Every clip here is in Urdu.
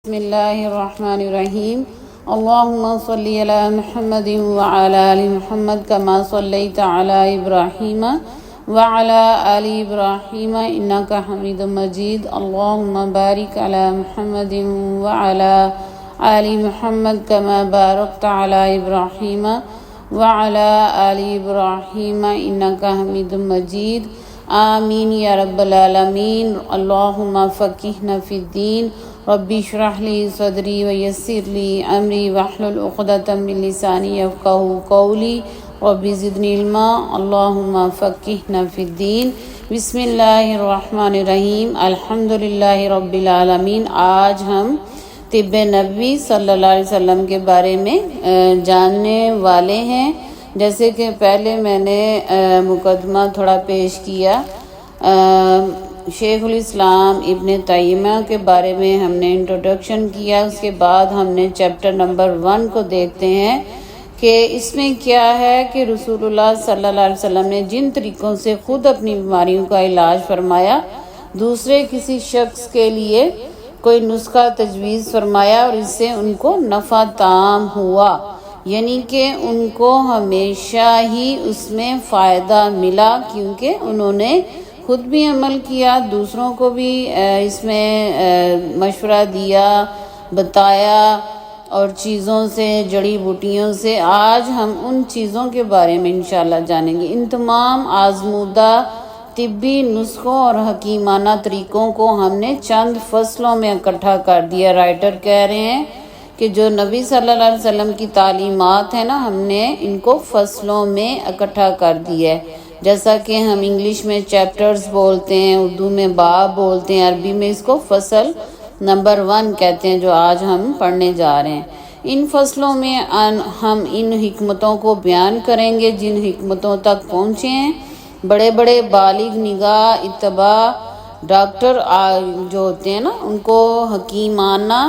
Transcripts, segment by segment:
بسم اللہ الرحمن الرحیم اللہم صلی علی محمد وعلی آل محمد کما صلیت علی ابراہیم وعلی آل ابراہیم انکا حمید مجید اللہم بارک علی محمد وعلی آل محمد کما بارکت علی ابراہیم وعلی آل ابراہیم انکا حمید مجید آمین یا رب العالمین اللہم فقہنا فی الدین ربی اشرح لی صدری ویسر لی امری واحلل عقدۃ من لسانی یفقہوا قولی ربی زدنی علما اللہم فقہنا فی الدین۔ بسم اللہ الرحمن الرحیم الحمدللہ رب العالمین۔ آج ہم طب نبوی صلی اللہ علیہ وسلم کے بارے میں جاننے والے ہیں۔ جیسے کہ پہلے میں نے مقدمہ تھوڑا پیش کیا، شیخ الاسلام ابن تیمیہ کے بارے میں ہم نے انٹروڈکشن کیا، اس کے بعد ہم نے چیپٹر نمبر 1 کو دیکھتے ہیں کہ اس میں کیا ہے کہ رسول اللہ صلی اللہ علیہ وسلم نے جن طریقوں سے خود اپنی بیماریوں کا علاج فرمایا، دوسرے کسی شخص کے لیے کوئی نسخہ تجویز فرمایا اور اس سے ان کو نفع تام ہوا، یعنی کہ ان کو ہمیشہ ہی اس میں فائدہ ملا، کیونکہ انہوں نے خود بھی عمل کیا، دوسروں کو بھی اس میں مشورہ دیا، بتایا، اور چیزوں سے، جڑی بوٹیوں سے۔ آج ہم ان چیزوں کے بارے میں انشاءاللہ جانیں گے۔ ان تمام آزمودہ طبی نسخوں اور حکیمانہ طریقوں کو ہم نے چند فصلوں میں اکٹھا کر دیا۔ رائٹر کہہ رہے ہیں کہ جو نبی صلی اللہ علیہ وسلم کی تعلیمات ہیں نا، ہم نے ان کو فصلوں میں اکٹھا کر دیا ہے۔ جیسا کہ ہم انگلش میں چیپٹرز بولتے ہیں، اردو میں باب بولتے ہیں، عربی میں اس کو فصل نمبر 1 کہتے ہیں، جو آج ہم پڑھنے جا رہے ہیں۔ ان فصلوں میں ہم ان حکمتوں کو بیان کریں گے جن حکمتوں تک پہنچے ہیں بڑے بڑے بالغ نگاہ اتباع ڈاکٹر جو ہوتے ہیں نا، ان کو حکیمانہ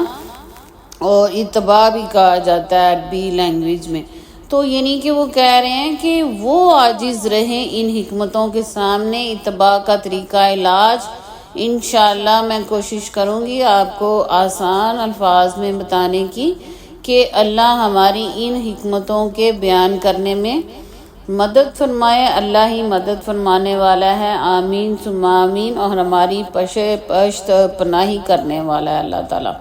اور اتباع بھی کہا جاتا ہے عربی لینگویج میں۔ تو یعنی کہ وہ کہہ رہے ہیں کہ وہ عاجز رہیں ان حکمتوں کے سامنے۔ اتباع کا طریقہ علاج انشاءاللہ میں کوشش کروں گی آپ کو آسان الفاظ میں بتانے کی، کہ اللہ ہماری ان حکمتوں کے بیان کرنے میں مدد فرمائے۔ اللہ ہی مدد فرمانے والا ہے، آمین ثم آمین، اور ہماری پشت پناہی کرنے والا ہے اللہ تعالیٰ۔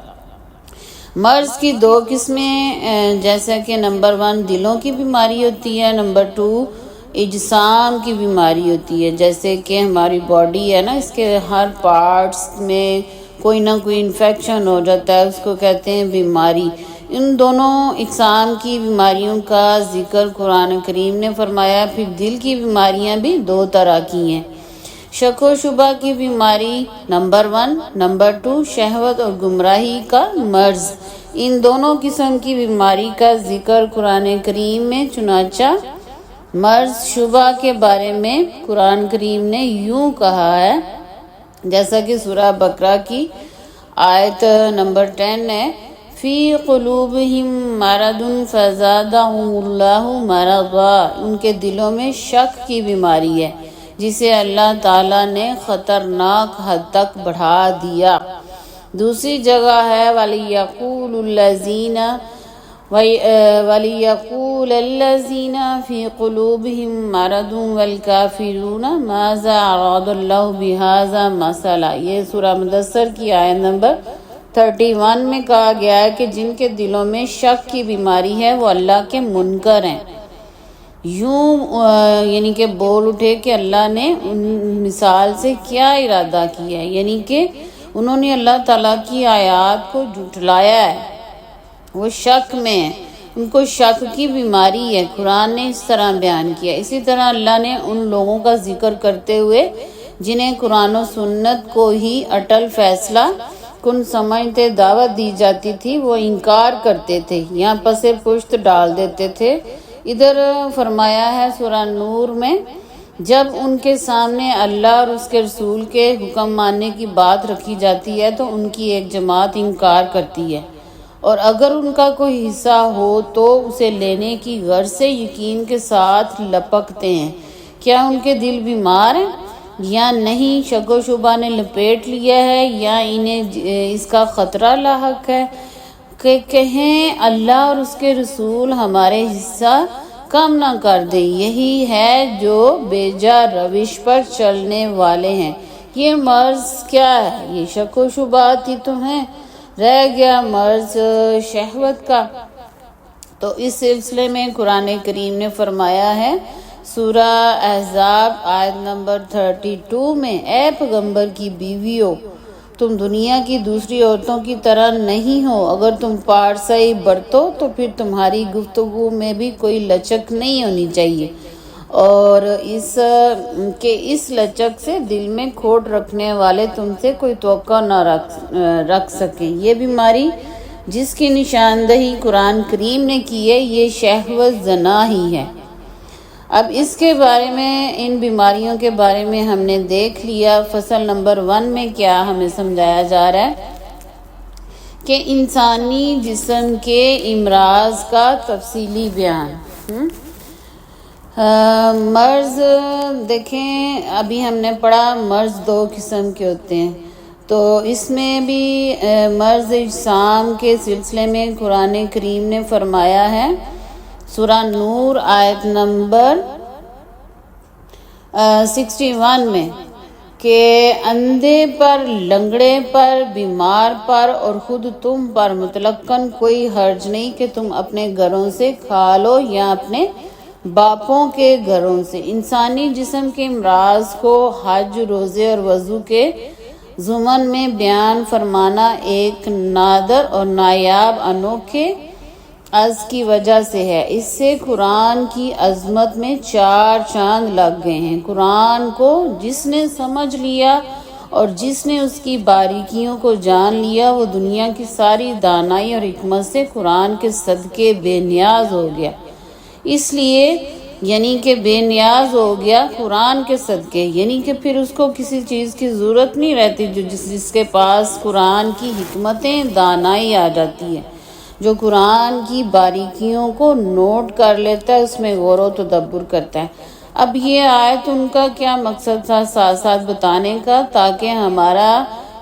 مرض کی 2 قسمیں، جیسا کہ نمبر 1 دلوں کی بیماری ہوتی ہے، نمبر 2 اجسام کی بیماری ہوتی ہے۔ جیسے کہ ہماری باڈی ہے نا، اس کے ہر پارٹس میں کوئی نہ کوئی انفیکشن ہو جاتا ہے، اس کو کہتے ہیں بیماری۔ ان دونوں اقسام کی بیماریوں کا ذکر قرآن کریم نے فرمایا۔ پھر دل کی بیماریاں بھی 2 طرح کی ہیں، شک و شبہ کی بیماری نمبر 1، نمبر 2 شہوت اور گمراہی کا مرض۔ ان دونوں قسم کی بیماری کا ذکر قرآن کریم میں، چنانچہ مرض شبہ کے بارے میں قرآن کریم نے یوں کہا ہے، جیسا کہ سورہ بقرہ کی آیت نمبر 10 ہے، فی قلوبہم مرض فزادہم اللہ مرضا، ان کے دلوں میں شک کی بیماری ہے جسے اللہ تعالیٰ نے خطرناک حد تک بڑھا دیا۔ دوسری جگہ ہے وَلِيَقُولَ الَّذِينَ فِي قُلُوبِهِم مَّرَضٌ وَالْكَافِرُونَ مَاذَا أَرَادَ اللَّهُ بِهَٰذَا مَثَلًا۔ یہ سورہ مدثر کی آیت نمبر 31 میں کہا گیا ہے کہ جن کے دلوں میں شک کی بیماری ہے وہ اللہ کے منکر ہیں، یوں یعنی کہ بول اٹھے کہ اللہ نے ان مثال سے کیا ارادہ کیا ہے، یعنی کہ انہوں نے اللہ تعالیٰ کی آیات کو جھٹلایا ہے، وہ شک میں ہیں، ان کو شک کی بیماری ہے۔ قرآن نے اس طرح بیان کیا۔ اسی طرح اللہ نے ان لوگوں کا ذکر کرتے ہوئے جنہیں قرآن و سنت کو ہی اٹل فیصلہ کن سمجھتے دعوت دی جاتی تھی، وہ انکار کرتے تھے، یہاں پس پشت ڈال دیتے تھے۔ ادھر فرمایا ہے سورہ نور میں، جب ان کے سامنے اللہ اور اس کے رسول کے حکم ماننے کی بات رکھی جاتی ہے تو ان کی ایک جماعت انکار کرتی ہے، اور اگر ان کا کوئی حصہ ہو تو اسے لینے کی غرض سے یقین کے ساتھ لپکتے ہیں۔ کیا ان کے دل بیمار ہیں؟ یا نہیں شک و شبہ نے لپیٹ لیا ہے یا انہیں اس کا خطرہ لاحق ہے کہ کہیں اللہ اور اس کے رسول ہمارے حصہ کم نہ کر دیں۔ یہی ہے جو بیجا روش پر چلنے والے ہیں۔ یہ مرض کیا ہے؟ یہ شک و شبہات ہی تو ہیں۔ رہ گیا مرض شہوت کا۔ تو اس سلسلے میں قرآن کریم نے فرمایا ہے سورہ احزاب آیت نمبر 32 میں، اے پیغمبر کی بیویوں، تم دنیا کی دوسری عورتوں کی طرح نہیں ہو۔ اگر تم پارسائی برتو تو پھر تمہاری گفتگو میں بھی کوئی لچک نہیں ہونی چاہیے، اور اس لچک سے دل میں کھوٹ رکھنے والے تم سے کوئی توقع نہ رکھ سکیں۔ یہ بیماری جس کی نشاندہی قرآن کریم نے کی ہے، یہ شہوت زنا ہی ہے۔ اب اس کے بارے میں، ان بیماریوں کے بارے میں ہم نے دیکھ لیا۔ فصل نمبر 1 میں کیا ہمیں سمجھایا جا رہا ہے کہ انسانی جسم کے امراض کا تفصیلی بیان۔ مرض دیکھیں، ابھی ہم نے پڑھا مرض 2 قسم کے ہوتے ہیں، تو اس میں بھی مرض اجسام کے سلسلے میں قرآن کریم نے فرمایا ہے سورہ نور آیت نمبر 61 میں کہ اندھے پر، لنگڑے پر، بیمار پر اور خود تم پر مطلقاً کوئی حرج نہیں کہ تم اپنے گھروں سے کھا لو یا اپنے باپوں کے گھروں سے۔ انسانی جسم کے امراض کو حج، روزے اور وضو کے ضمن میں بیان فرمانا ایک نادر اور نایاب انوکھے عز کی وجہ سے ہے۔ اس سے قرآن کی عظمت میں 4 چاند لگ گئے ہیں۔ قرآن کو جس نے سمجھ لیا اور جس نے اس کی باریکیوں کو جان لیا، وہ دنیا کی ساری دانائی اور حکمت سے قرآن کے صدقے بے نیاز ہو گیا۔ اس لیے یعنی کہ بے نیاز ہو گیا قرآن کے صدقے، یعنی کہ پھر اس کو کسی چیز کی ضرورت نہیں رہتی، جس کے پاس قرآن کی حکمتیں، دانائی آ جاتی ہے، جو قرآن کی باریکیوں کو نوٹ کر لیتا ہے، اس میں غور و تدبر کرتا ہے۔ اب یہ آیت ان کا کیا مقصد تھا؟ ساتھ ساتھ بتانے کا، تاکہ ہمارا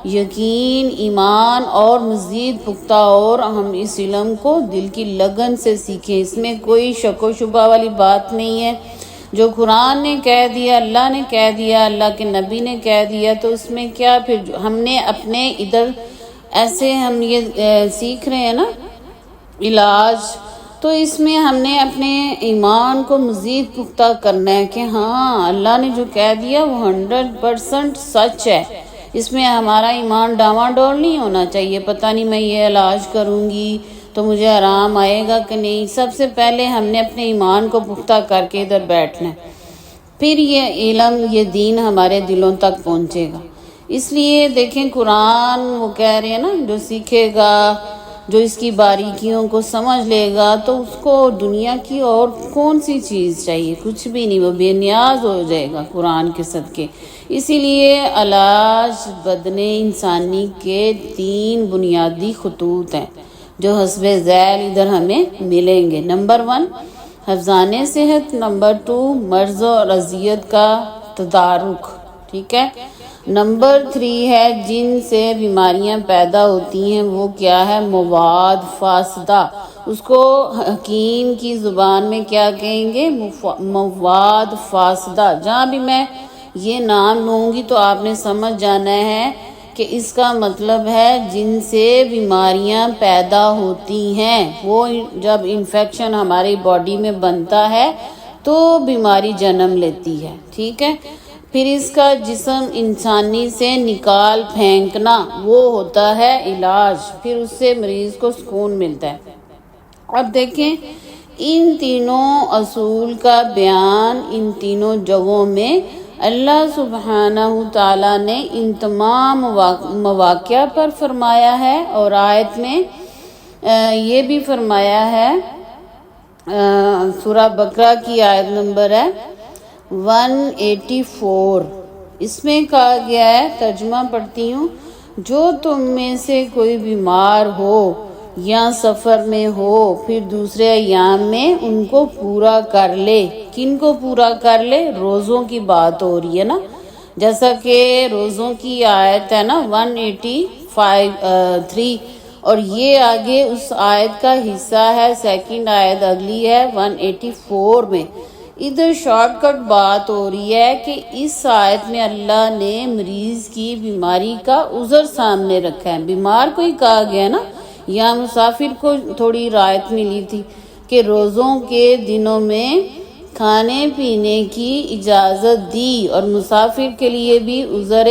یقین، ایمان اور مزید پختہ اور ہم اس علم کو دل کی لگن سے سیکھیں۔ اس میں کوئی شک و شبہ والی بات نہیں ہے۔ جو قرآن نے کہہ دیا، اللہ نے کہہ دیا، اللہ کے نبی نے کہہ دیا، تو اس میں کیا پھر ہم نے اپنے ادھر ایسے ہم یہ سیکھ رہے ہیں نا علاج، تو اس میں ہم نے اپنے ایمان کو مزید پختہ کرنا ہے کہ ہاں اللہ نے جو کہہ دیا وہ 100% سچ ہے۔ اس میں ہمارا ایمان ڈاواں ڈول نہیں ہونا چاہیے، پتہ نہیں میں یہ علاج کروں گی تو مجھے آرام آئے گا کہ نہیں۔ سب سے پہلے ہم نے اپنے ایمان کو پختہ کر کے ادھر بیٹھنا ہے، پھر یہ علم، یہ دین ہمارے دلوں تک پہنچے گا۔ اس لیے دیکھیں قرآن وہ کہہ رہے ہیں نا، جو سیکھے گا، جو اس کی باریکیوں کو سمجھ لے گا، تو اس کو دنیا کی اور کون سی چیز چاہیے؟ کچھ بھی نہیں، وہ بے نیاز ہو جائے گا قرآن کے صدقے۔ اسی لیے علاج بدن انسانی کے 3 بنیادی خطوط ہیں جو حسب ذیل ادھر ہمیں ملیں گے۔ نمبر 1 حفظان صحت، نمبر 2 مرض اور اذیت کا تدارک، ٹھیک ہے۔ نمبر 3 ہے جن سے بیماریاں پیدا ہوتی ہیں، وہ کیا ہے؟ مواد فاسدہ۔ اس کو حکیم کی زبان میں کیا کہیں گے؟ مواد فاسدہ۔ جہاں بھی میں یہ نام لوں گی تو آپ نے سمجھ جانا ہے کہ اس کا مطلب ہے جن سے بیماریاں پیدا ہوتی ہیں۔ وہ جب انفیکشن ہماری باڈی میں بنتا ہے تو بیماری جنم لیتی ہے، ٹھیک ہے۔ پھر اس کا جسم انسانی سے نکال پھینکنا، وہ ہوتا ہے علاج، پھر اس سے مریض کو سکون ملتا ہے۔ اب دیکھیں ان تینوں اصول کا بیان ان تینوں جگہوں میں اللہ سبحانہ تعالیٰ نے ان تمام مواقع پر فرمایا ہے، اور آیت میں یہ بھی فرمایا ہے، سورہ بقرہ کی آیت نمبر ہے 184۔ اس میں کہا گیا ہے، ترجمہ پڑھتی ہوں، جو تم میں سے کوئی بیمار ہو یا سفر میں ہو، پھر دوسرے ایام میں ان کو پورا کر لے۔ کن کو پورا کر لے؟ روزوں کی بات ہو رہی ہے نا، جیسا کہ روزوں کی آیت ہے نا 185 اور یہ آگے اس آیت کا حصہ ہے، سیکنڈ آیت اگلی ہے 184 میں۔ ادھر شارٹ کٹ بات ہو رہی ہے کہ اس آیت میں اللہ نے مریض کی بیماری کا عذر سامنے رکھا ہے۔ بیمار کو ہی کہا گیا نا، یا مسافر کو تھوڑی رعایت ملی تھی کہ روزوں کے دنوں میں کھانے پینے کی اجازت دی، اور مسافر کے لیے بھی عذر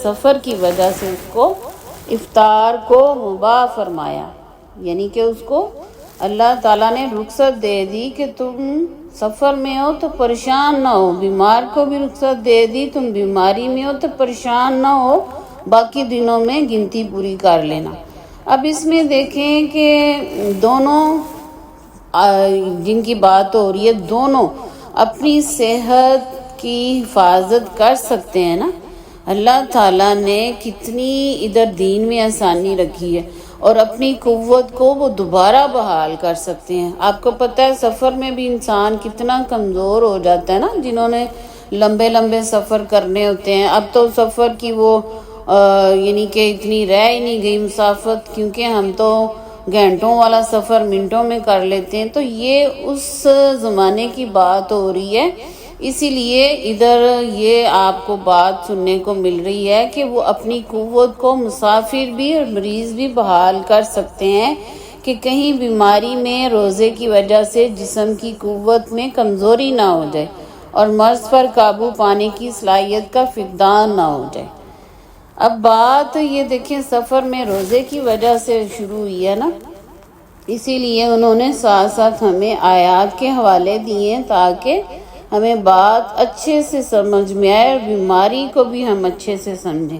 سفر کی وجہ سے اس کو افطار کو مباح فرمایا، یعنی کہ اس کو اللہ تعالیٰ نے رخصت دے دی کہ تم سفر میں ہو تو پریشان نہ ہو۔ بیمار کو بھی رخصت دے دی، تم بیماری میں ہو تو پریشان نہ ہو، باقی دنوں میں گنتی پوری کر لینا۔ اب اس میں دیکھیں کہ دونوں جن کی بات ہو رہی ہے دونوں اپنی صحت کی حفاظت کر سکتے ہیں نا۔ اللہ تعالیٰ نے کتنی ادھر دین میں آسانی رکھی ہے، اور اپنی قوت کو وہ دوبارہ بحال کر سکتے ہیں۔ آپ کو پتہ ہے سفر میں بھی انسان کتنا کمزور ہو جاتا ہے نا، جنہوں نے لمبے لمبے سفر کرنے ہوتے ہیں۔ اب تو سفر کی وہ یعنی کہ اتنی رہ ہی نہیں گئی مسافت، کیونکہ ہم تو گھنٹوں والا سفر منٹوں میں کر لیتے ہیں۔ تو یہ اس زمانے کی بات ہو رہی ہے، اسی لیے ادھر یہ آپ کو بات سننے کو مل رہی ہے کہ وہ اپنی قوت کو مسافر بھی اور مریض بھی بحال کر سکتے ہیں کہ کہیں بیماری میں روزے کی وجہ سے جسم کی قوت میں کمزوری نہ ہو جائے اور مرض پر قابو پانے کی صلاحیت کا فقدان نہ ہو جائے۔ اب بات یہ دیکھیں سفر میں روزے کی وجہ سے شروع ہوئی ہے نا، اسی لیے انہوں نے ساتھ ساتھ ہمیں آیات کے حوالے دیے تاکہ ہمیں بات اچھے سے سمجھ میں آئے اور بیماری کو بھی ہم اچھے سے سمجھیں،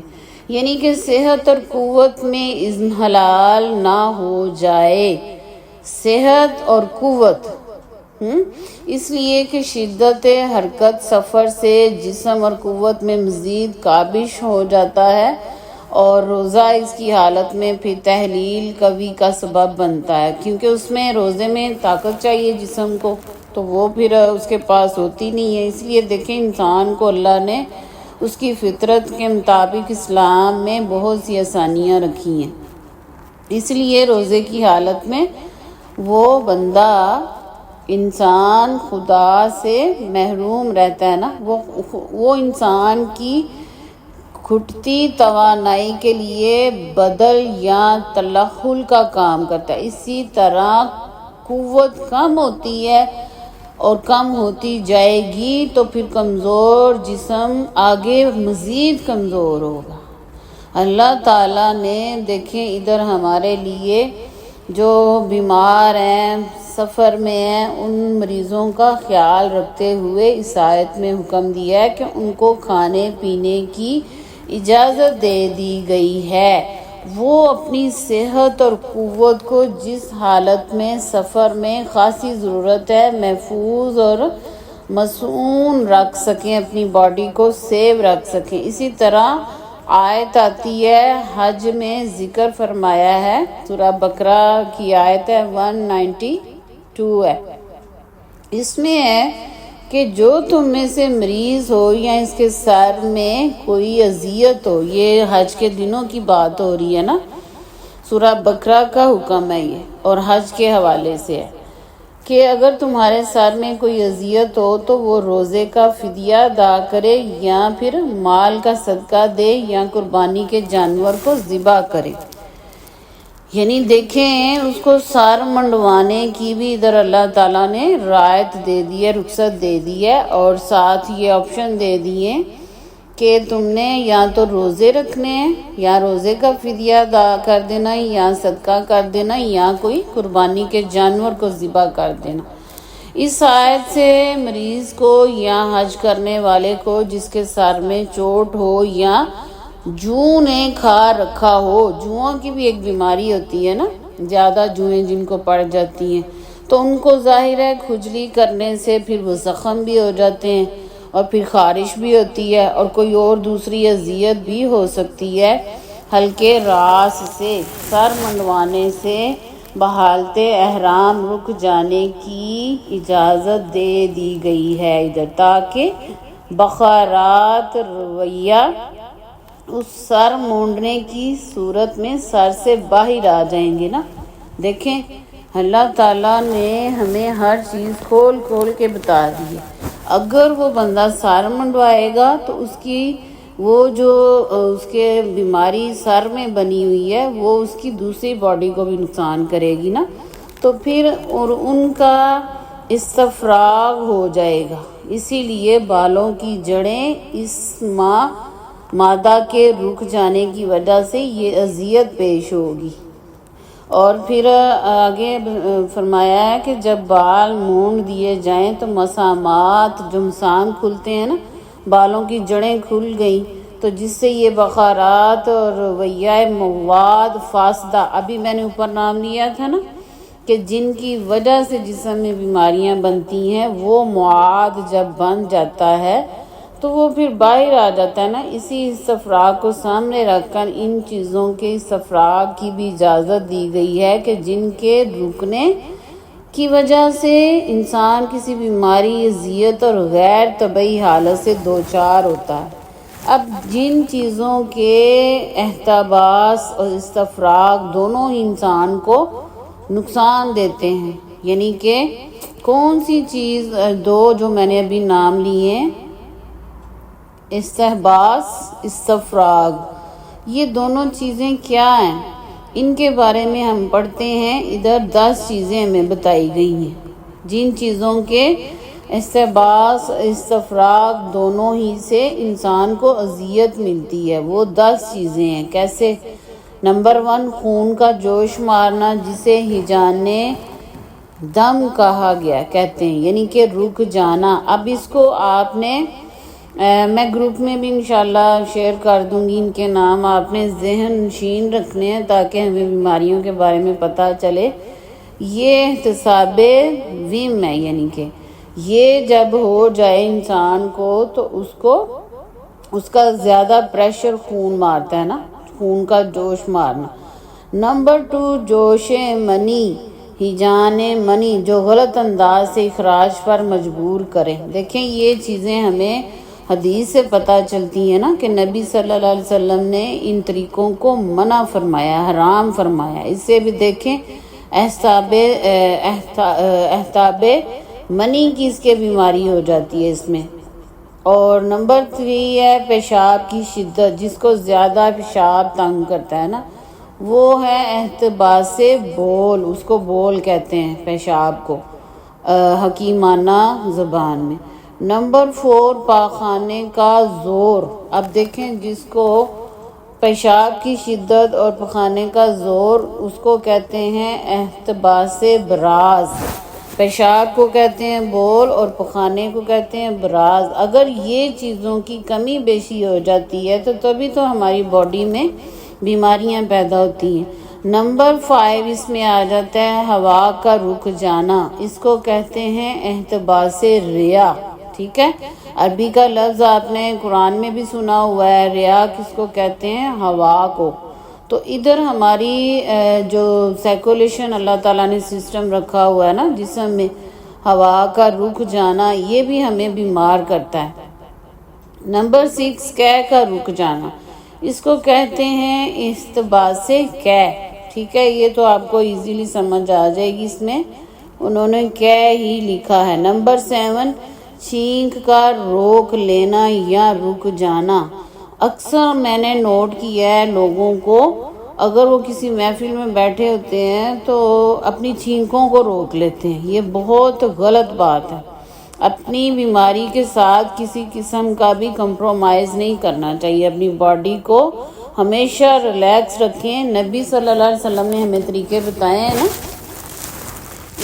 یعنی کہ صحت اور قوت میں اضمحلال نہ ہو جائے۔ صحت اور قوت اس لیے کہ شدت حرکت سفر سے جسم اور قوت میں مزید کابش ہو جاتا ہے، اور روزہ اس کی حالت میں پھر تحلیل قوی کا سبب بنتا ہے، کیونکہ اس میں روزے میں طاقت چاہیے جسم کو، تو وہ پھر اس کے پاس ہوتی نہیں ہے۔ اس لیے دیکھیں انسان کو اللہ نے اس کی فطرت کے مطابق اسلام میں بہت سی آسانیاں رکھی ہیں، اس لیے روزے کی حالت میں وہ بندہ انسان خدا سے محروم رہتا ہے نا، وہ انسان کی گھٹتی توانائی کے لیے بدل یا تلخل کا کام کرتا ہے۔ اسی طرح قوت کم ہوتی ہے اور کم ہوتی جائے گی تو پھر کمزور جسم آگے مزید کمزور ہوگا۔ اللہ تعالیٰ نے دیکھیں ادھر ہمارے لیے جو بیمار ہیں سفر میں ہیں ان مریضوں کا خیال رکھتے ہوئے اس آیت میں حکم دیا ہے کہ ان کو کھانے پینے کی اجازت دے دی گئی ہے۔ وہ اپنی صحت اور قوت کو جس حالت میں سفر میں خاصی ضرورت ہے محفوظ اور مصون رکھ سکیں، اپنی باڈی کو سیو رکھ سکیں۔ اسی طرح آیت آتی ہے حج میں ذکر فرمایا ہے، سورہ بقرہ کی آیت ہے 192 ہے، اس میں ہے کہ جو تم میں سے مریض ہو یا اس کے سر میں کوئی اذیت ہو، یہ حج کے دنوں کی بات ہو رہی ہے نا، سورہ بقرہ کا حکم ہے یہ، اور حج کے حوالے سے ہے کہ اگر تمہارے سر میں کوئی اذیت ہو تو وہ روزے کا فدیہ ادا کرے یا پھر مال کا صدقہ دے یا قربانی کے جانور کو ذبح کرے۔ یعنی دیکھیں اس کو سر منڈوانے کی بھی ادھر اللہ تعالیٰ نے رعایت دے دی ہے، رخصت دے دی ہے، اور ساتھ یہ آپشن دے دیے کہ تم نے یا تو روزے رکھنے ہیں یا روزے کا فدیہ ادا کر دینا یا صدقہ کر دینا یا کوئی قربانی کے جانور کو ذبح کر دینا۔ اس آیت سے مریض کو یا حج کرنے والے کو جس کے سر میں چوٹ ہو یا جوں نے کھا رکھا ہو، جوؤں کی بھی ایک بیماری ہوتی ہے نا، زیادہ جوئیں جن کو پڑ جاتی ہیں تو ان کو ظاہر ہے کھجلی کرنے سے پھر وہ زخم بھی ہو جاتے ہیں اور پھر خارش بھی ہوتی ہے اور کوئی اور دوسری اذیت بھی ہو سکتی ہے۔ ہلکے راس سے سر منڈوانے سے بحالت احرام رک جانے کی اجازت دے دی گئی ہے ادھر، تاکہ بخارات رویہ اس سر مونڈنے کی صورت میں سر سے باہر آ جائیں گے نا. دیکھیں اللہ تعالیٰ نے ہمیں ہر چیز کھول کھول کے بتا دی ہے. اگر وہ بندہ سر منڈوائے گا تو اس کی وہ جو اس کے بیماری سر میں بنی ہوئی ہے وہ اس کی دوسری باڈی کو بھی نقصان کرے گی نا. تو پھر اور ان کا استفراغ ہو جائے گا. اسی لیے بالوں کی جڑیں اس مادہ کے رک جانے کی وجہ سے یہ اذیت پیش ہوگی. اور پھر آگے فرمایا ہے کہ جب بال مونڈ دیے جائیں تو مسامات جو مسام کھلتے ہیں نا، بالوں کی جڑیں کھل گئیں تو جس سے یہ بخارات اور رویہ مواد فاسدہ، ابھی میں نے اوپر نام لیا تھا نا کہ جن کی وجہ سے جسم میں بیماریاں بنتی ہیں، وہ مواد جب بن جاتا ہے تو وہ پھر باہر آ جاتا ہے نا. اسی استفراغ کو سامنے رکھ کر ان چیزوں کے استفراغ کی بھی اجازت دی گئی ہے کہ جن کے رکنے کی وجہ سے انسان کسی بیماری، اذیت اور غیر طبعی حالت سے دوچار ہوتا ہے. اب جن چیزوں کے احتباس اور استفراغ دونوں انسان کو نقصان دیتے ہیں، یعنی کہ کون سی چیز دو جو میں نے ابھی نام لیے ہیں، استحباس، استفراغ، یہ دونوں چیزیں کیا ہیں ان کے بارے میں ہم پڑھتے ہیں. ادھر 10 چیزیں ہمیں بتائی گئی ہیں جن چیزوں کے استحباس، استفراغ دونوں ہی سے انسان کو اذیت ملتی ہے. وہ 10 چیزیں ہیں. کیسے؟ نمبر 1 خون کا جوش مارنا، جسے ہجان دم کہا گیا کہتے ہیں، یعنی کہ رک جانا. اب اس کو آپ نے میں گروپ میں بھی انشاءاللہ شیئر کر دوں گی. ان کے نام آپ نے ذہن نشین رکھنے ہیں تاکہ ہمیں بیماریوں کے بارے میں پتہ چلے. یہ احتساب ویم ہے، یعنی کہ یہ جب ہو جائے انسان کو تو اس کا زیادہ پریشر خون مارتا ہے نا، خون کا جوش مارنا. نمبر 2 جوش منی، ہجان منی جو غلط انداز سے اخراج پر مجبور کریں. دیکھیں یہ چیزیں ہمیں حدیث سے پتہ چلتی ہیں نا کہ نبی صلی اللہ علیہ وسلم نے ان طریقوں کو منع فرمایا، حرام فرمایا. اس سے بھی دیکھیں احتاب منی کی اس کے بیماری ہو جاتی ہے اس میں. اور نمبر 3 ہے پیشاب کی شدت، جس کو زیادہ پیشاب تنگ کرتا ہے نا، وہ ہے احتباس بول، اس کو بول کہتے ہیں پیشاب کو حکیمانہ زبان میں. نمبر 4 پاخانے کا زور. اب دیکھیں جس کو پیشاب کی شدت اور پخانے کا زور، اس کو کہتے ہیں احتباس براز. پیشاب کو کہتے ہیں بول اور پخانے کو کہتے ہیں براز. اگر یہ چیزوں کی کمی بیشی ہو جاتی ہے تو تبھی تو ہماری باڈی میں بیماریاں پیدا ہوتی ہیں. نمبر 5 اس میں آ جاتا ہے ہوا کا رک جانا، اس کو کہتے ہیں احتباس ریا. ٹھیک ہے، عربی کا لفظ آپ نے قرآن میں بھی سنا ہوا ہے. ریا کس کو کہتے ہیں؟ ہوا کو. تو ادھر ہماری جو سیکولیشن اللہ تعالیٰ نے سسٹم رکھا ہوا ہے نا جسم میں، ہوا کا رک جانا، یہ بھی ہمیں بیمار کرتا ہے. نمبر 6 قے کا رک جانا، اس کو کہتے ہیں احتباس قے. ٹھیک ہے، یہ تو آپ کو ایزیلی سمجھ آ جائے گی، اس میں انہوں نے قے ہی لکھا ہے. نمبر 7 چھینک کا روک لینا یا رک جانا. اکثر میں نے نوٹ کیا ہے لوگوں کو، اگر وہ کسی محفل میں بیٹھے ہوتے ہیں تو اپنی چھینکوں کو روک لیتے ہیں. یہ بہت غلط بات ہے. اپنی بیماری کے ساتھ کسی قسم کا بھی کمپرومائز نہیں کرنا چاہیے. اپنی باڈی کو ہمیشہ ریلیکس رکھیں. نبی صلی اللہ علیہ وسلم نے ہمیں طریقے بتائے ہیں نا.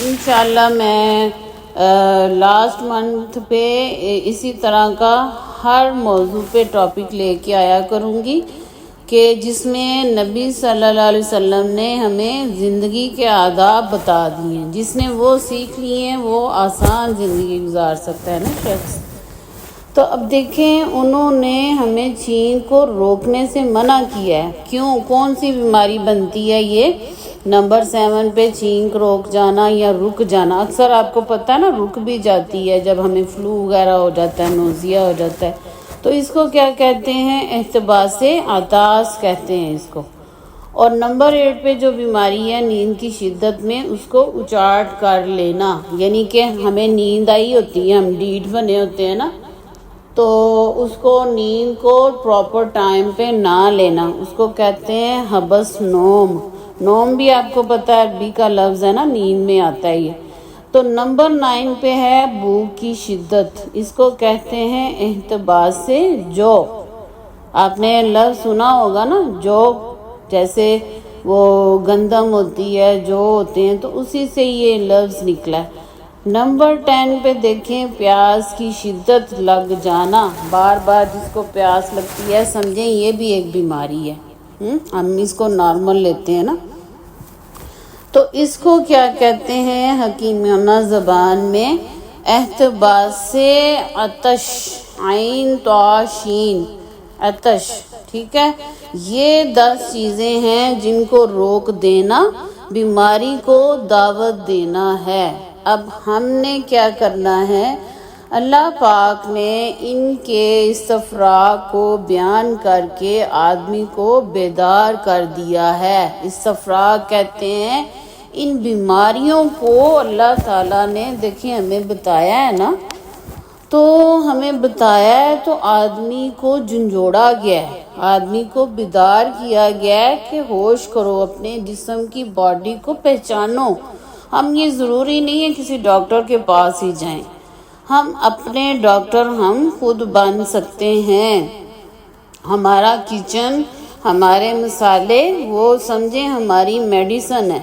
انشاءاللہ میں لاسٹ منتھ پہ اسی طرح کا ہر موضوع پہ ٹاپک لے کے آیا کروں گی کہ جس میں نبی صلی اللہ علیہ وسلم نے ہمیں زندگی کے آداب بتا دیے ہیں. جس نے وہ سیکھ لیے ہیں وہ آسان زندگی گزار سکتا ہے نا شخص. تو اب دیکھیں انہوں نے ہمیں چھینک کو روکنے سے منع کیا ہے. کیوں؟ کون سی بیماری بنتی ہے یہ نمبر 7 پہ چھینک روک جانا یا رک جانا، اکثر آپ کو پتہ ہے نا رک بھی جاتی ہے جب ہمیں فلو وغیرہ ہو جاتا ہے، نوزیا ہو جاتا ہے، تو اس کو کیا کہتے ہیں؟ احتباس عطاس کہتے ہیں اس کو۔ اور نمبر 8 پہ جو بیماری ہے نیند کی شدت میں، اس کو اچاٹ کر لینا، یعنی کہ ہمیں نیند آئی ہوتی ہے، ہم ڈیڈ بنے ہوتے ہیں نا، تو اس کو نیند کو پراپر ٹائم پہ نہ لینا، اس کو کہتے ہیں حبس نوم۔ نوم بھی آپ کو پتہ ہے عربی کا لفظ ہے نا، نیند میں آتا ہے یہ۔ تو نمبر 9 پہ ہے بھوک کی شدت، اس کو کہتے ہیں احتباس جو۔ آپ نے لفظ سنا ہوگا نا، جو جیسے وہ گندم ہوتی ہے، جو ہوتے ہیں، تو اسی سے یہ لفظ نکلا ہے۔ نمبر 10 پہ دیکھیں پیاس کی شدت لگ جانا، بار بار جس کو پیاس لگتی ہے سمجھیں یہ بھی ایک بیماری ہے، ہم اس کو نارمل لیتے ہیں نا۔ تو اس کو کیا کہتے ہیں حکیمانہ زبان میں؟ احتباس عطش، عین طا شین، عطش، ٹھیک ہے۔ یہ 10 چیزیں ہیں جن کو روک دینا بیماری کو دعوت دینا ہے۔ اب ہم نے کیا کرنا ہے؟ اللہ پاک نے ان کے استفراغ کو بیان کر کے آدمی کو بیدار کر دیا ہے۔ استفراغ کہتے ہیں ان بیماریوں کو اللہ تعالیٰ نے دیکھیں ہمیں بتایا ہے نا، تو ہمیں بتایا ہے تو آدمی کو جھنجھوڑا گیا ہے، آدمی کو بیدار کیا گیا ہے کہ ہوش کرو، اپنے جسم کی باڈی کو پہچانو۔ ہم یہ ضروری نہیں ہے کسی ڈاکٹر کے پاس ہی جائیں، ہم اپنے ڈاکٹر ہم خود بن سکتے ہیں۔ ہمارا کچن، ہمارے مسالے، وہ سمجھیں ہماری میڈیسن ہے،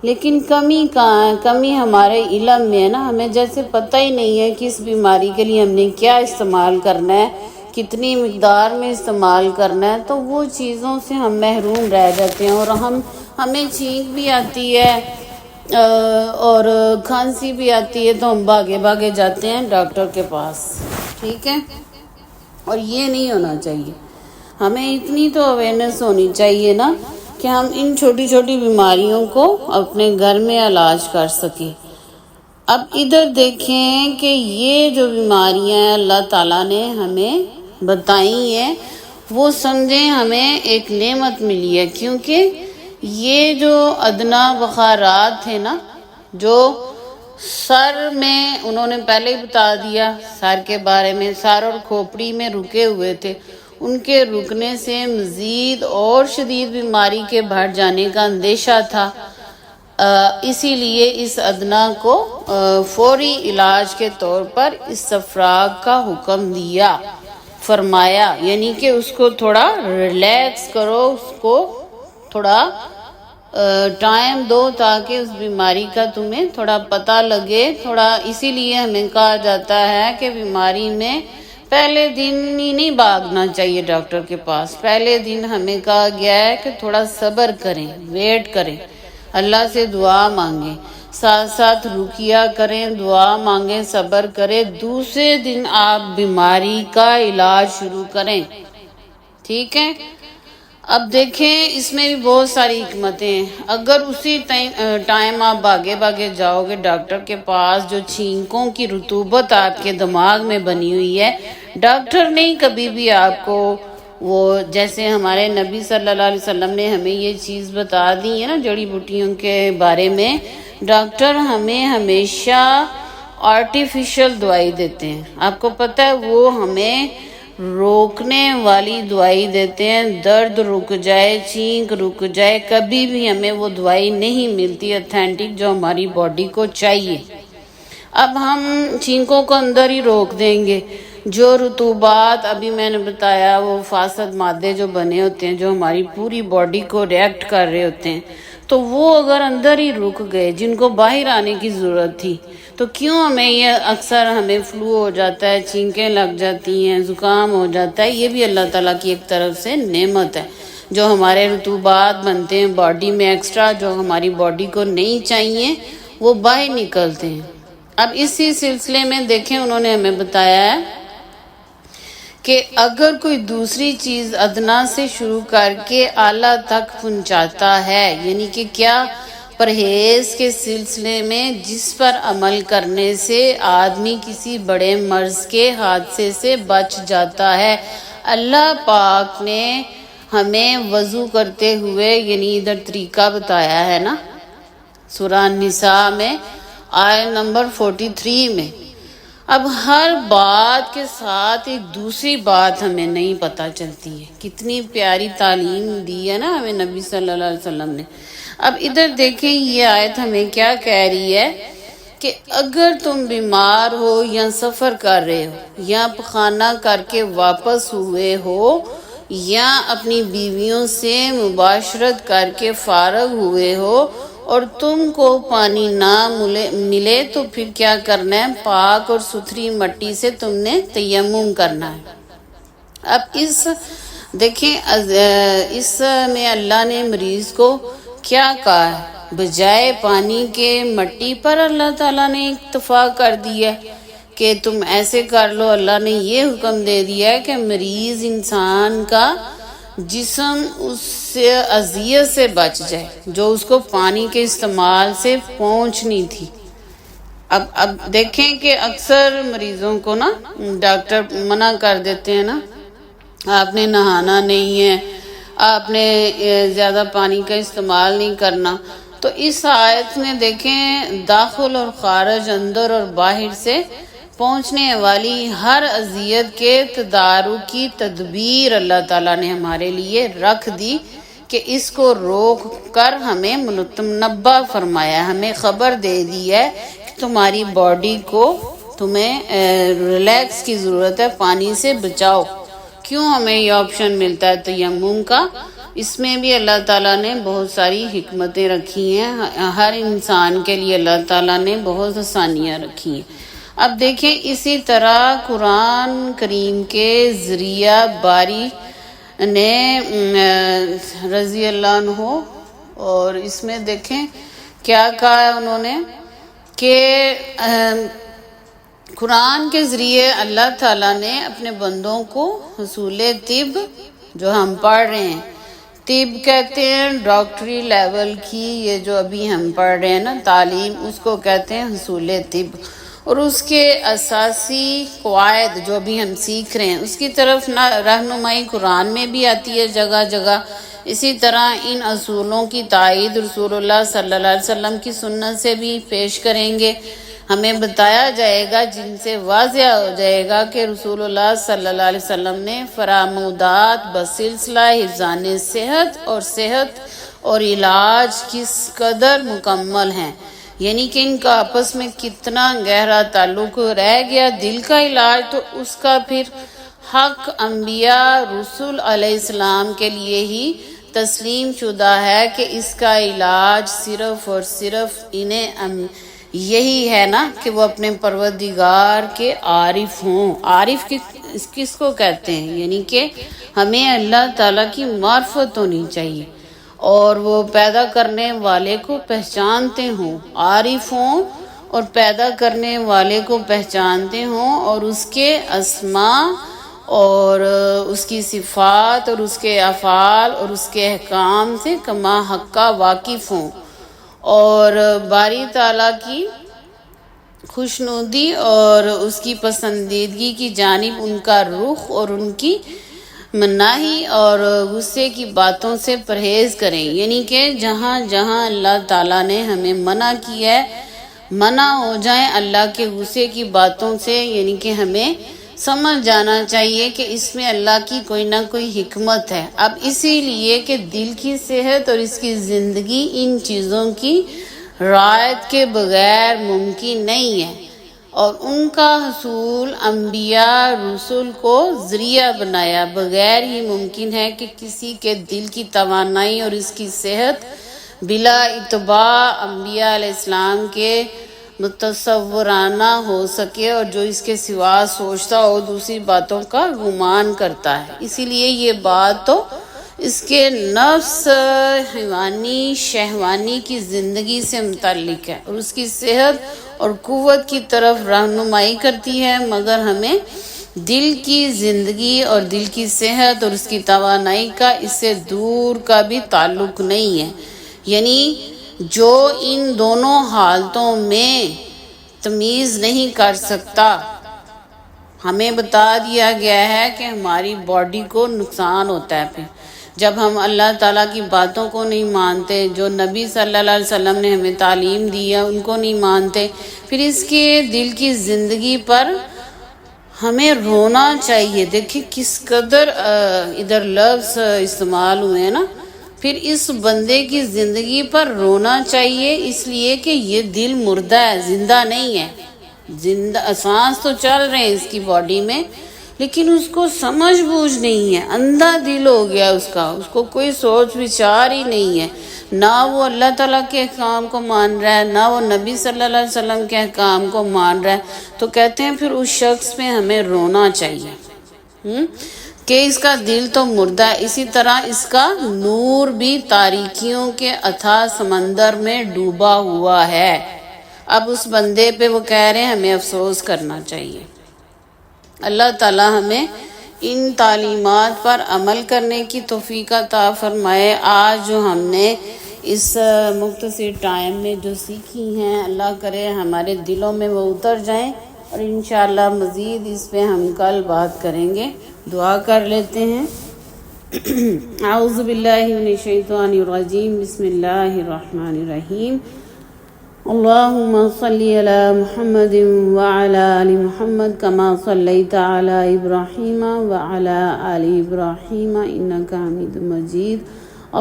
لیکن کمی کہاں ہے؟ کمی ہمارے علم میں ہے نا، ہمیں جیسے پتہ ہی نہیں ہے کہ اس بیماری کے لیے ہم نے کیا استعمال کرنا ہے، کتنی مقدار میں استعمال کرنا ہے، تو وہ چیزوں سے ہم محروم رہ جاتے ہیں، اور ہمیں چھینک بھی آتی ہے اور کھانسی بھی آتی ہے تو ہم بھاگے بھاگے جاتے ہیں ڈاکٹر کے پاس، ٹھیک ہے۔ اور یہ نہیں ہونا چاہیے، ہمیں اتنی تو اویئرنیس ہونی چاہیے نا کہ ہم ان چھوٹی چھوٹی بیماریوں کو اپنے گھر میں علاج کر سکیں۔ اب ادھر دیکھیں کہ یہ جو بیماریاں ہیں اللہ تعالیٰ نے ہمیں بتائی ہیں، وہ سمجھیں ہمیں ایک نعمت ملی ہے، کیونکہ یہ جو ادنا بخارات تھے نا، جو سر میں انہوں نے پہلے ہی بتا دیا، سر کے بارے میں، سر اور کھوپڑی میں رکے ہوئے تھے، ان کے رکنے سے مزید اور شدید بیماری کے بڑھ جانے کا اندیشہ تھا، اسی لیے اس ادنا کو فوری علاج کے طور پر استفراغ کا حکم دیا، فرمایا، یعنی کہ اس کو تھوڑا ریلیکس کرو، اس کو تھوڑا ٹائم دو تاکہ اس بیماری کا تمہیں تھوڑا پتہ لگے، تھوڑا۔ اسی لیے ہمیں کہا جاتا ہے کہ بیماری میں پہلے دن ہی نہیں بھاگنا چاہیے ڈاکٹر کے پاس، پہلے دن ہمیں کہا گیا ہے کہ تھوڑا صبر کریں، ویٹ کریں، اللہ سے دعا مانگیں، ساتھ ساتھ رقیہ کریں، دعا مانگیں، صبر کریں، دوسرے دن آپ بیماری کا علاج شروع کریں، ٹھیک ہے۔ اب دیکھیں اس میں بھی بہت ساری حکمتیں ہیں۔ اگر اسی ٹائم آپ بھاگے بھاگے جاؤ گے ڈاکٹر کے پاس، جو چھینکوں کی رطوبت آپ کے دماغ میں بنی ہوئی ہے، ڈاکٹر نہیں کبھی بھی آپ کو وہ، جیسے ہمارے نبی صلی اللہ علیہ وسلم نے ہمیں یہ چیز بتا دی ہے نا جڑی بوٹیوں کے بارے میں، ڈاکٹر ہمیں ہمیشہ آرٹیفیشل دوائی دیتے ہیں، آپ کو پتہ ہے، وہ ہمیں روکنے والی دوائی دیتے ہیں، درد رک جائے، چھینک رک جائے، کبھی بھی ہمیں وہ دوائی نہیں ملتی اتھینٹک جو ہماری باڈی کو چاہیے۔ اب ہم چھینکوں کو اندر ہی روک دیں گے، جو رطوبات ابھی میں نے بتایا، وہ فاسد مادے جو بنے ہوتے ہیں جو ہماری پوری باڈی کو ریئیکٹ کر رہے ہوتے ہیں، تو وہ اگر اندر ہی رک گئے، جن کو باہر آنے کی ضرورت تھی، تو کیوں ہمیں یہ اکثر ہمیں فلو ہو جاتا ہے، چھینکیں لگ جاتی ہیں، زکام ہو جاتا ہے؟ یہ بھی اللہ تعالیٰ کی ایک طرف سے نعمت ہے، جو ہمارے رطوبات بنتے ہیں باڈی میں ایکسٹرا، جو ہماری باڈی کو نہیں چاہیے، وہ باہر نکلتے ہیں۔ اب اسی سلسلے میں دیکھیں انہوں نے ہمیں بتایا ہے کہ اگر کوئی دوسری چیز ادنا سے شروع کر کے اعلیٰ تک پہنچاتا ہے، یعنی کہ کیا پرہیز کے سلسلے میں جس پر عمل کرنے سے آدمی کسی بڑے مرض کے حادثے سے بچ جاتا ہے۔ اللہ پاک نے ہمیں وضو کرتے ہوئے یعنی ادھر طریقہ بتایا ہے نا، سورہ نساء میں آیت نمبر 43 میں۔ اب ہر بات کے ساتھ ایک دوسری بات ہمیں نہیں پتہ چلتی ہے، کتنی پیاری تعلیم دی ہے نا ہمیں نبی صلی اللہ علیہ وسلم نے۔ اب ادھر دیکھیں یہ آیت ہمیں کیا کہہ رہی ہے کہ اگر تم بیمار ہو یا سفر کر رہے ہو یا پخانہ کر کے واپس ہوئے ہو یا اپنی بیویوں سے مباشرت کر کے فارغ ہوئے ہو اور تم کو پانی نہ ملے تو پھر کیا کرنا ہے؟ پاک اور ستھری مٹی سے تم نے تیمم کرنا ہے۔ اب دیکھیں اس میں اللہ نے مریض کو کیا کہا ہے؟ بجائے پانی کے مٹی پر اللہ تعالیٰ نے اتفاق کر دیا ہے کہ تم ایسے کر لو۔ اللہ نے یہ حکم دے دیا ہے کہ مریض انسان کا جسم اس سے اذیت سے بچ جائے جو اس کو پانی کے استعمال سے پہنچنی تھی۔ اب دیکھیں کہ اکثر مریضوں کو نا ڈاکٹر منع کر دیتے ہیں نا، آپ نے نہانا نہیں ہے، آپ نے زیادہ پانی کا استعمال نہیں کرنا۔ تو اس آیت میں دیکھیں داخل اور خارج، اندر اور باہر سے پہنچنے والی ہر اذیت کے تدارک کی تدبیر اللہ تعالیٰ نے ہمارے لیے رکھ دی کہ اس کو روک کر ہمیں متنبہ فرمایا، ہمیں خبر دے دی ہے کہ تمہاری باڈی کو تمہیں ریلیکس کی ضرورت ہے، پانی سے بچاؤ۔ کیوں ہمیں یہ آپشن ملتا ہے تیمم کا؟ اس میں بھی اللہ تعالیٰ نے بہت ساری حکمتیں رکھی ہیں، ہر انسان کے لیے اللہ تعالیٰ نے بہت آسانیاں رکھی ہیں۔ اب دیکھیں اسی طرح قرآن کریم کے ذریعہ باری نے رضی اللہ عنہ، اور اس میں دیکھیں کیا کہا ہے انہوں نے کہ قرآن کے ذریعے اللہ تعالیٰ نے اپنے بندوں کو حصول طب، جو ہم پڑھ رہے ہیں، طب کہتے ہیں ڈاکٹری لیول کی، یہ جو ابھی ہم پڑھ رہے ہیں نا تعلیم، اس کو کہتے ہیں حصول طب، اور اس کے اساسی قواعد جو ابھی ہم سیکھ رہے ہیں اس کی طرف رہنمائی قرآن میں بھی آتی ہے جگہ جگہ۔ اسی طرح ان اصولوں کی تائید رسول اللہ صلی اللہ علیہ وسلم کی سنت سے بھی پیش کریں گے، ہمیں بتایا جائے گا، جن سے واضح ہو جائے گا کہ رسول اللہ صلی اللہ علیہ وسلم نے فرامودات بسلسلہ حفظان صحت اور علاج کس قدر مکمل ہیں، یعنی کہ ان کا آپس میں کتنا گہرا تعلق رہ گیا۔ دل کا علاج تو اس کا پھر حق انبیاء رسول علیہ السلام کے لیے ہی تسلیم شدہ ہے کہ اس کا علاج صرف اور صرف انہیں یہی ہے نا کہ وہ اپنے پروردگار کے عارف ہوں۔ عارف کس کو کہتے ہیں؟ یعنی کہ ہمیں اللہ تعالیٰ کی معرفت ہونی چاہیے اور وہ پیدا کرنے والے کو پہچانتے ہوں، عارف ہوں اور پیدا کرنے والے کو پہچانتے ہوں، اور اس کے اسماء اور اس کی صفات اور اس کے افعال اور اس کے احکام سے کما حقہ واقف ہوں، اور باری تعالیٰ کی خوشنودی اور اس کی پسندیدگی کی جانب ان کا رخ اور ان کی مناہی اور غصے کی باتوں سے پرہیز کریں، یعنی کہ جہاں جہاں اللہ تعالیٰ نے ہمیں منع کیا ہے منع ہو جائیں اللہ کے غصے کی باتوں سے، یعنی کہ ہمیں سمجھ جانا چاہیے کہ اس میں اللہ کی کوئی نہ کوئی حکمت ہے۔ اب اسی لیے کہ دل کی صحت اور اس کی زندگی ان چیزوں کی رعایت کے بغیر ممکن نہیں ہے، اور ان کا حصول انبیاء رسول کو ذریعہ بنایا بغیر ہی ممکن ہے کہ کسی کے دل کی توانائی اور اس کی صحت بلا اتباع انبیاء علیہ السلام کے متصورانہ ہو سکے، اور جو اس کے سوا سوچتا ہو دوسری باتوں کا گمان کرتا ہے۔ اسی لیے یہ بات تو اس کے نفس حیوانی شہوانی کی زندگی سے متعلق ہے اور اس کی صحت اور قوت کی طرف رہنمائی کرتی ہے، مگر ہمیں دل کی زندگی اور دل کی صحت اور اس کی توانائی کا اس سے دور کا بھی تعلق نہیں ہے. یعنی جو ان دونوں حالتوں میں تمیز نہیں کر سکتا، ہمیں بتا دیا گیا ہے کہ ہماری باڈی کو نقصان ہوتا ہے. پھر جب ہم اللہ تعالیٰ کی باتوں کو نہیں مانتے، جو نبی صلی اللہ علیہ وسلم نے ہمیں تعلیم دی ہے ان کو نہیں مانتے، پھر اس کے دل کی زندگی پر ہمیں رونا چاہیے. دیکھیں کس قدر ادھر لفظ استعمال ہوئے ہیں نا. پھر اس بندے کی زندگی پر رونا چاہیے، اس لیے کہ یہ دل مردہ ہے، زندہ نہیں ہے. زندہ سانس تو چل رہے ہیں اس کی باڈی میں، لیکن اس کو سمجھ بوجھ نہیں ہے، اندھا دل ہو گیا اس کو کوئی سوچ وچار ہی نہیں ہے. نہ وہ اللہ تعالیٰ کے احکام کو مان رہا ہے، نہ وہ نبی صلی اللہ علیہ وسلم کے احکام کو مان رہا ہے. تو کہتے ہیں پھر اس شخص پہ ہمیں رونا چاہیے کہ اس کا دل تو مردہ ہے. اسی طرح اس کا نور بھی تاریکیوں کے اتھاہ سمندر میں ڈوبا ہوا ہے. اب اس بندے پہ وہ کہہ رہے ہیں ہمیں افسوس کرنا چاہیے. اللہ تعالیٰ ہمیں ان تعلیمات پر عمل کرنے کی توفیق عطا فرمائے. آج جو ہم نے اس مختصر ٹائم میں جو سیکھی ہیں، اللہ کرے ہمارے دلوں میں وہ اتر جائیں، اور انشاءاللہ مزید اس پہ ہم کل بات کریں گے. دعا کر لیتے ہیں. اعوذ باللہ من الشیطان الرجیم، بسم اللہ الرحمن الرحیم. اللهم صل على محمد وعلى آل محمد كما صليت على إبراهيم وعلى آل إبراهيم إنك حميد مجيد.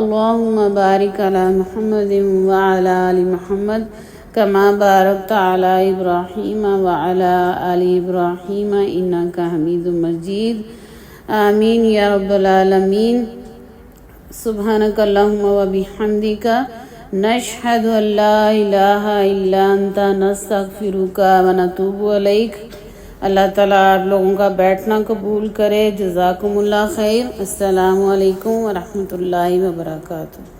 اللهم بارك على محمد وعلى آل محمد كما باركت على إبراهيم وعلى آل إبراهيم إنك حميد مجيد. آمين يا رب العالمين. سبحانك اللهم وبحمدك نشہد ان لا الہ الا انت نستغفرک ونتوب الیک. اللہ تعالیٰ آپ لوگوں کا بیٹھنا قبول کرے. جزاکم اللہ خیر. السلام علیکم ورحمۃ اللہ وبرکاتہ.